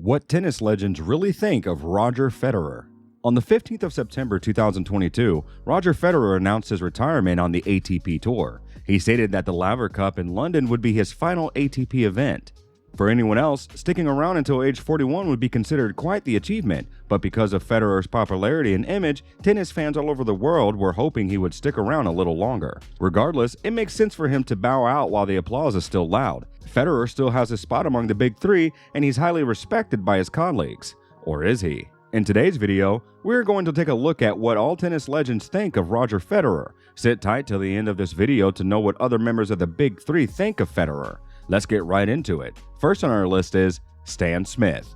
What tennis legends really think of Roger Federer. On the 15th of September 2022, Roger Federer announced his retirement on the ATP Tour. He stated that the Laver Cup in London would be his final ATP event. For anyone else, sticking around until age 41 would be considered quite the achievement, but because of Federer's popularity and image, tennis fans all over the world were hoping he would stick around a little longer. Regardless, it makes sense for him to bow out while the applause is still loud. Federer still has his spot among the big three, and he's highly respected by his colleagues. Or is he? In today's video, we're going to take a look at what all tennis legends think of Roger Federer. Sit tight till the end of this video to know what other members of the big three think of Federer. Let's get right into it. First on our list is Stan Smith.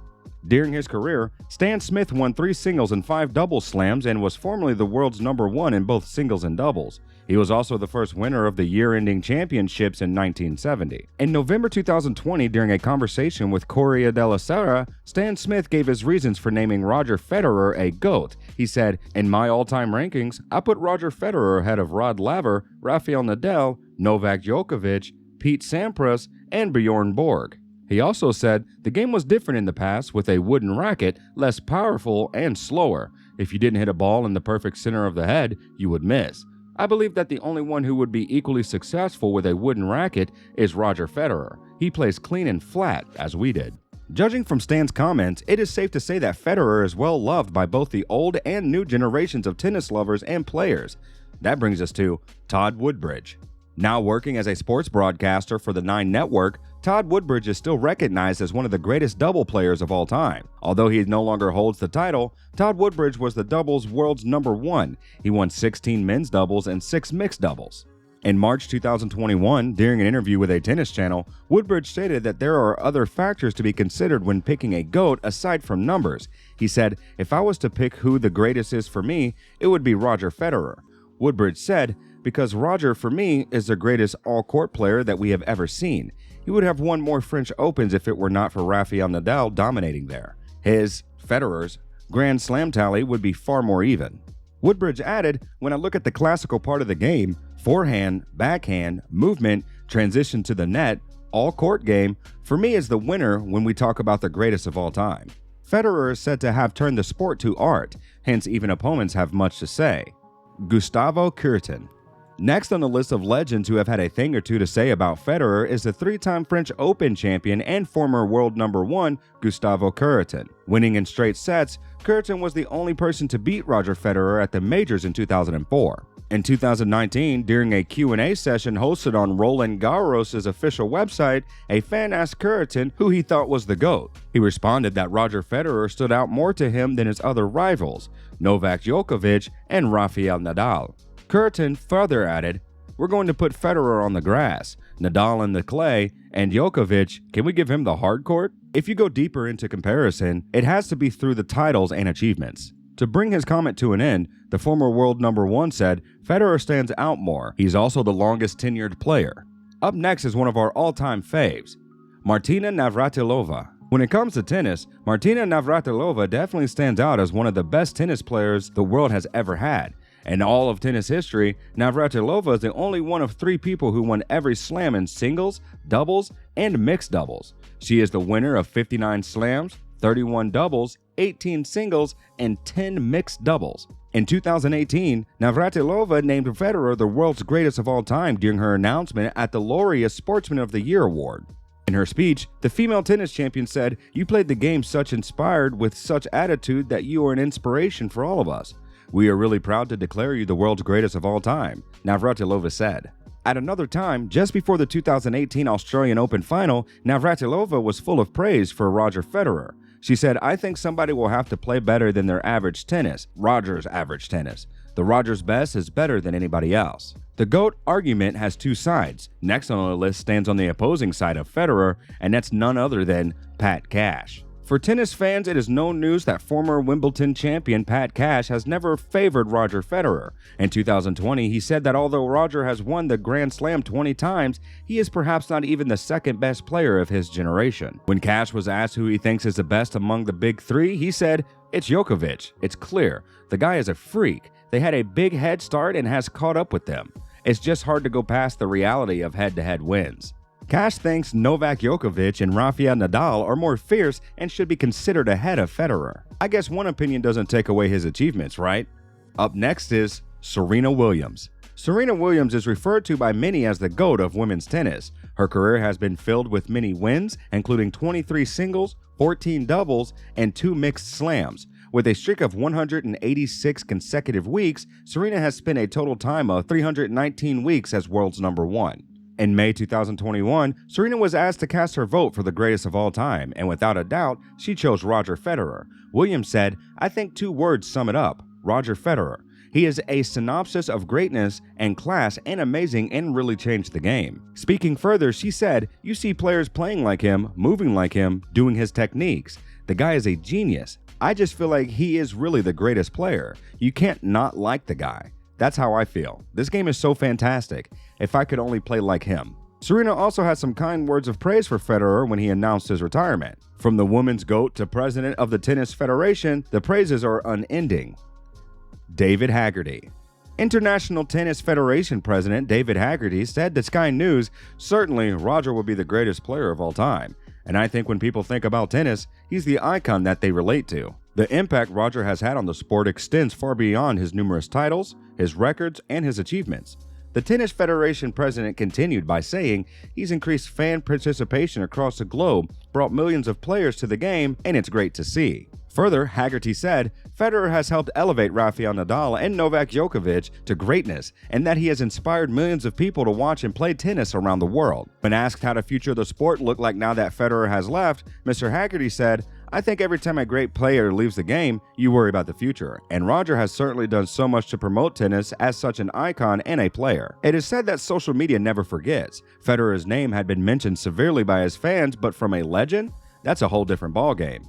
During his career, Stan Smith won 3 singles and 5 doubles slams and was formerly the world's #1 in both singles and doubles. He was also the first winner of the year-ending championships in 1970. In November 2020, during a conversation with Corriere della Sera, Stan Smith gave his reasons for naming Roger Federer a GOAT. He said, "In my all-time rankings, I put Roger Federer ahead of Rod Laver, Rafael Nadal, Novak Djokovic, Pete Sampras, and Bjorn Borg." He also said, "The game was different in the past with a wooden racket, less powerful and slower. If you didn't hit a ball in the perfect center of the head, you would miss. I believe that the only one who would be equally successful with a wooden racket is Roger Federer. He plays clean and flat, as we did." Judging from Stan's comments, it is safe to say that Federer is well loved by both the old and new generations of tennis lovers and players. That brings us to Todd Woodbridge. Now working as a sports broadcaster for the 9 Network, Todd Woodbridge is still recognized as one of the greatest double players of all time. Although he no longer holds the title, Todd Woodbridge was the doubles world's #1. He won 16 men's doubles and 6 mixed doubles. In March 2021, during an interview with a tennis channel, Woodbridge stated that there are other factors to be considered when picking a GOAT aside from numbers. He said, "If I was to pick who the greatest is for me, it would be Roger Federer." Woodbridge said, "Because Roger, for me, is the greatest all-court player that we have ever seen. He would have won more French Opens if it were not for Rafael Nadal dominating there. His, Federer's, Grand Slam tally would be far more even." Woodbridge added, "When I look at the classical part of the game, forehand, backhand, movement, transition to the net, all-court game, for me is the winner when we talk about the greatest of all time." Federer is said to have turned the sport to art, hence even opponents have much to say. Gustavo Kuerten. Next on the list of legends who have had a thing or two to say about Federer is the 3-time French Open champion and former world #1, Gustavo Kuerten. Winning in straight sets, Kuerten was the only person to beat Roger Federer at the majors in 2004. In 2019, during a Q&A session hosted on Roland Garros' official website, a fan asked Kuerten who he thought was the GOAT. He responded that Roger Federer stood out more to him than his other rivals, Novak Djokovic and Rafael Nadal. Kuerten further added, "We're going to put Federer on the grass, Nadal in the clay, and Djokovic, can we give him the hard court?" If you go deeper into comparison, it has to be through the titles and achievements. To bring his comment to an end, the former world #1 said, "Federer stands out more. He's also the longest tenured player." Up next is one of our all-time faves, Martina Navratilova. When it comes to tennis, Martina Navratilova definitely stands out as one of the best tennis players the world has ever had. In all of tennis history, Navratilova is the only one of 3 people who won every slam in singles, doubles, and mixed doubles. She is the winner of 59 slams, 31 doubles, 18 singles, and 10 mixed doubles. In 2018, Navratilova named Federer the world's greatest of all time during her announcement at the Laureate Sportsman of the Year award. In her speech, the female tennis champion said, "You played the game such inspired with such attitude that you are an inspiration for all of us. We are really proud to declare you the world's greatest of all time," Navratilova said. At another time, just before the 2018 Australian Open final, Navratilova was full of praise for Roger Federer. She said, "I think somebody will have to play better than their average tennis, Roger's average tennis. The Roger's best is better than anybody else." The GOAT argument has 2 sides. Next on the list stands on the opposing side of Federer, and that's none other than Pat Cash. For tennis fans, it is no news that former Wimbledon champion Pat Cash has never favored Roger Federer. In 2020, he said that although Roger has won the Grand Slam 20 times, he is perhaps not even the second best player of his generation. When Cash was asked who he thinks is the best among the big 3, he said, "It's Djokovic. It's clear. The guy is a freak. They had a big head start and has caught up with them. It's just hard to go past the reality of head-to-head wins." Cash thinks Novak Djokovic and Rafael Nadal are more fierce and should be considered ahead of Federer. I guess one opinion doesn't take away his achievements, right? Up next is Serena Williams. Serena Williams is referred to by many as the GOAT of women's tennis. Her career has been filled with many wins, including 23 singles, 14 doubles, and 2 mixed slams. With a streak of 186 consecutive weeks, Serena has spent a total time of 319 weeks as world's number 1. In May 2021, Serena was asked to cast her vote for the greatest of all time, and without a doubt, she chose Roger Federer. Williams said, "I think 2 words sum it up: Roger Federer. He is a synopsis of greatness and class and amazing and really changed the game." Speaking further, she said, "You see players playing like him, moving like him, doing his techniques. The guy is a genius. I just feel like he is really the greatest player. You can't not like the guy. That's how I feel. This game is so fantastic. If I could only play like him." Serena also had some kind words of praise for Federer when he announced his retirement. From the women's GOAT to president of the Tennis Federation, the praises are unending. David Haggerty. International Tennis Federation President David Haggerty said to Sky News, "Certainly, Roger will be the greatest player of all time. And I think when people think about tennis, he's the icon that they relate to. The impact Roger has had on the sport extends far beyond his numerous titles, his records, and his achievements." The Tennis Federation president continued by saying he's increased fan participation across the globe, brought millions of players to the game, and it's great to see. Further, Haggerty said, "Federer has helped elevate Rafael Nadal and Novak Djokovic to greatness, and that he has inspired millions of people to watch and play tennis around the world." When asked how the future of the sport looked like now that Federer has left, Mr. Haggerty said, "I think every time a great player leaves the game, you worry about the future, and Roger has certainly done so much to promote tennis as such an icon and a player." It is said that social media never forgets. Federer's name had been mentioned severely by his fans, but from a legend? That's a whole different ballgame.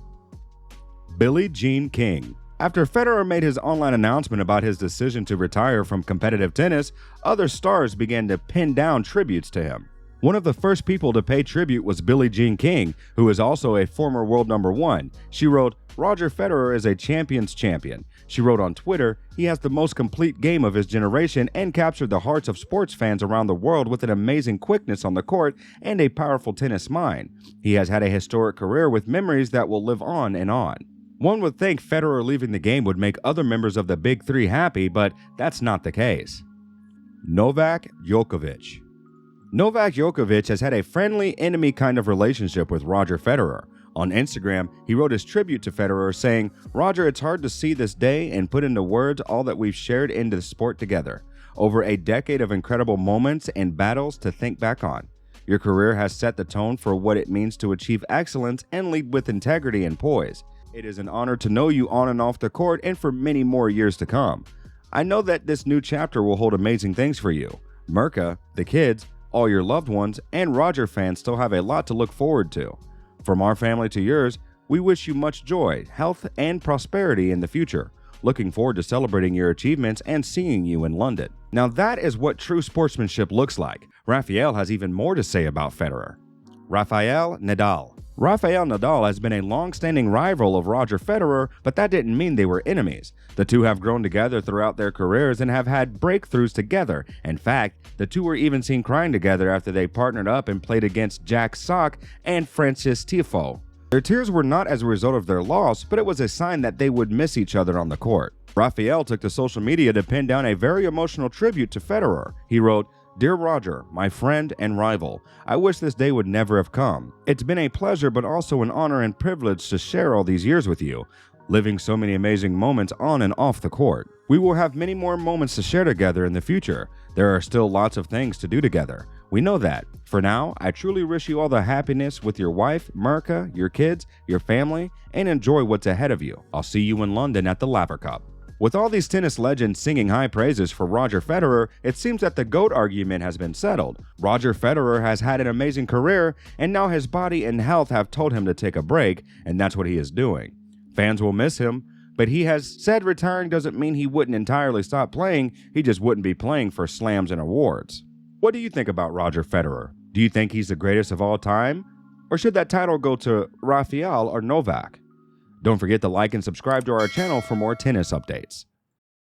Billie Jean King. After Federer made his online announcement about his decision to retire from competitive tennis, other stars began to pin down tributes to him. One of the first people to pay tribute was Billie Jean King, who is also a former world number 1. She wrote, "Roger Federer is a champion's champion." She wrote on Twitter, "He has the most complete game of his generation and captured the hearts of sports fans around the world with an amazing quickness on the court and a powerful tennis mind. He has had a historic career with memories that will live on and on." One would think Federer leaving the game would make other members of the Big Three happy, but that's not the case. Novak Djokovic. Novak Djokovic has had a friendly enemy kind of relationship with Roger Federer. On Instagram, he wrote his tribute to Federer saying, "Roger, it's hard to see this day and put into words all that we've shared in the sport together. Over a decade of incredible moments and battles to think back on. Your career has set the tone for what it means to achieve excellence and lead with integrity and poise. It is an honor to know you on and off the court and for many more years to come. I know that this new chapter will hold amazing things for you. Mirka, the kids, all your loved ones, and Roger fans still have a lot to look forward to. From our family to yours, we wish you much joy, health, and prosperity in the future. Looking forward to celebrating your achievements and seeing you in London." Now that is what true sportsmanship looks like. Rafael has even more to say about Federer. Rafael Nadal. Rafael Nadal has been a long-standing rival of Roger Federer, but that didn't mean they were enemies. The two have grown together throughout their careers and have had breakthroughs together. In fact, the two were even seen crying together after they partnered up and played against Jack Sock and Francis Tiafoe. Their tears were not as a result of their loss, but it was a sign that they would miss each other on the court. Rafael took to social media to pin down a very emotional tribute to Federer. He wrote, "Dear Roger, my friend and rival, I wish this day would never have come. It's been a pleasure but also an honor and privilege to share all these years with you, living so many amazing moments on and off the court. We will have many more moments to share together in the future. There are still lots of things to do together. We know that. For now, I truly wish you all the happiness with your wife, Mirka, your kids, your family, and enjoy what's ahead of you. I'll see you in London at the Laver Cup." With all these tennis legends singing high praises for Roger Federer, it seems that the GOAT argument has been settled. Roger Federer has had an amazing career, and now his body and health have told him to take a break, and that's what he is doing. Fans will miss him, but he has said retiring doesn't mean he wouldn't entirely stop playing, he just wouldn't be playing for slams and awards. What do you think about Roger Federer? Do you think he's the greatest of all time? Or should that title go to Rafael or Novak? Don't forget to like and subscribe to our channel for more tennis updates.